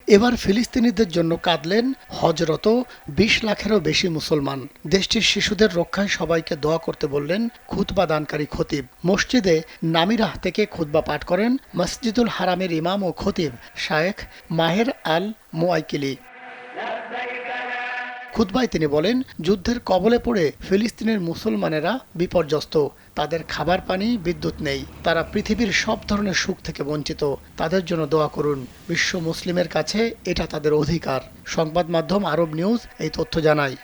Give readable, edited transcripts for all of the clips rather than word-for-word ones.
এবার ফিলিস্তিনিদের জন্য কাঁদলেন হজরত ২০ লাখেরও বেশি মুসলমান। দেশটির শিশুদের রক্ষায় সবাইকে দোয়া করতে বললেন খুতবা দানকারী খতিব। মসজিদে নামিরাহ থেকে খুতবা পাঠ করেন মসজিদুল হারামের ইমাম ও খতিব শায়েখ মাহের আল মুয়াইকিলি। খুতবায় তিনি বলেন, যুদ্ধের কবলে পড়ে ফিলিস্তিনের মুসলমানেরা বিপর্যস্ত। তাদের খাবার পানি বিদ্যুৎ নেই। তারা পৃথিবীর সব ধরনের সুখ থেকে বঞ্চিত। তাদের জন্য দোয়া করুন। বিশ্ব মুসলিমের কাছে এটা তাদের অধিকার। সংবাদ মাধ্যম আরব নিউজ এই তথ্য জানায়।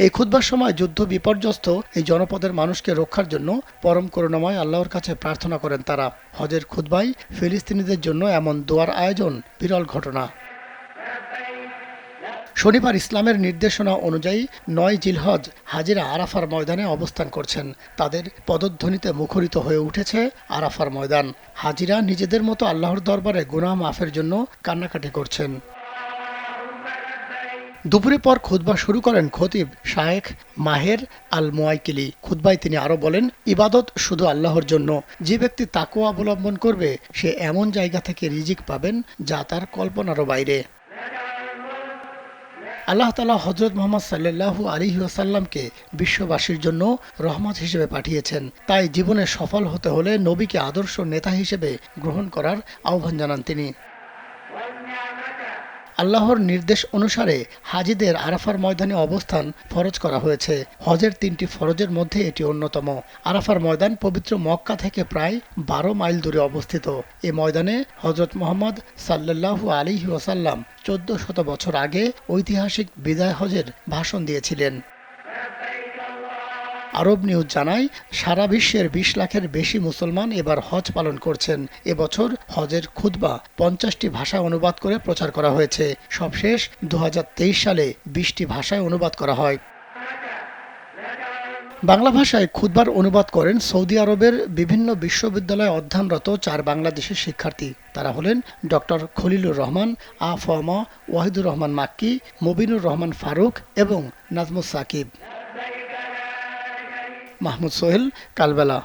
এই খুতবার সময় যুদ্ধ বিপর্যস্ত এই জনপদের মানুষকে রক্ষার জন্য পরম করুণাময় আল্লাহর কাছে প্রার্থনা করেন তারা। হজের খুতবায় ফিলিস্তিনিদের জন্য এমন দোয়ার আয়োজন বিরল ঘটনা। শনিবার ইসলামের নির্দেশনা অনুযায়ী ৯ জিলহজ হাজিরা আরাফার ময়দানে অবস্থান করছেন। তাদের পদধ্বনিতে মুখরিত হয়ে উঠেছে আরাফার ময়দান। হাজিরা নিজেদের মতো আল্লাহর দরবারে গুনাহ মাফের জন্য কান্নাকাটি করছেন। দুপুরে পর খুতবা শুরু করেন খতিব শায়েখ মাহের আল মুয়াইকিলি। খুতবায় তিনি আরো বলেন, ইবাদত শুধু আল্লাহর জন্য। যে ব্যক্তি তাকওয়া অবলম্বন করবে সে এমন জায়গা থেকে রিজিক পাবেন যা তার কল্পনারও বাইরে। আল্লাহ তাআলা হযরত মুহাম্মদ সাল্লাল্লাহু আলাইহি ওয়াসাল্লামকে বিশ্ববাসীর জন্য রহমত হিসেবে পাঠিয়েছেন। তাই জীবনে সফল হতে হলে নবীকে আদর্শ নেতা হিসেবে গ্রহণ করার আহ্বান জানান তিনি। আল্লাহর নির্দেশ অনুসারে হাজিদের আরাফার ময়দানে অবস্থান ফরজ করা হয়েছে। হজের ৩টি ফরজের মধ্যে এটি অন্যতম। আরাফার ময়দান পবিত্র মক্কা থেকে প্রায় ১২ মাইল দূরে অবস্থিত। এ ময়দানে হযরত মুহাম্মদ সাল্লাল্লাহু আলাইহি ওয়াসাল্লাম ১৪০০ বছর আগে ঐতিহাসিক বিদায় হজের ভাষণ দিয়েছিলেন। আরব নিউজ জানায়, সারা বিশ্বের ২০ লাখের বেশি মুসলমান এবার হজ পালন করছেন। এবছর হজের খুতবা ৫০টি ভাষায় অনুবাদ করে প্রচার করা হয়েছে। সবশেষ ২০২৩ সালে ২০টি ভাষায় অনুবাদ করা হয়। বাংলা ভাষায় খুতবার অনুবাদ করেন সৌদি আরবের বিভিন্ন বিশ্ববিদ্যালয়ে অধ্যয়নরত ৪ বাংলাদেশের শিক্ষার্থী। তারা হলেন ডক্টর খলিলুর রহমান, আফম ওয়াহিদুর রহমান মাক্কি, মুবিনুর রহমান ফারুক এবং নাজমুস সাকিব। মাহমুদ সোহেল, কালবেলা।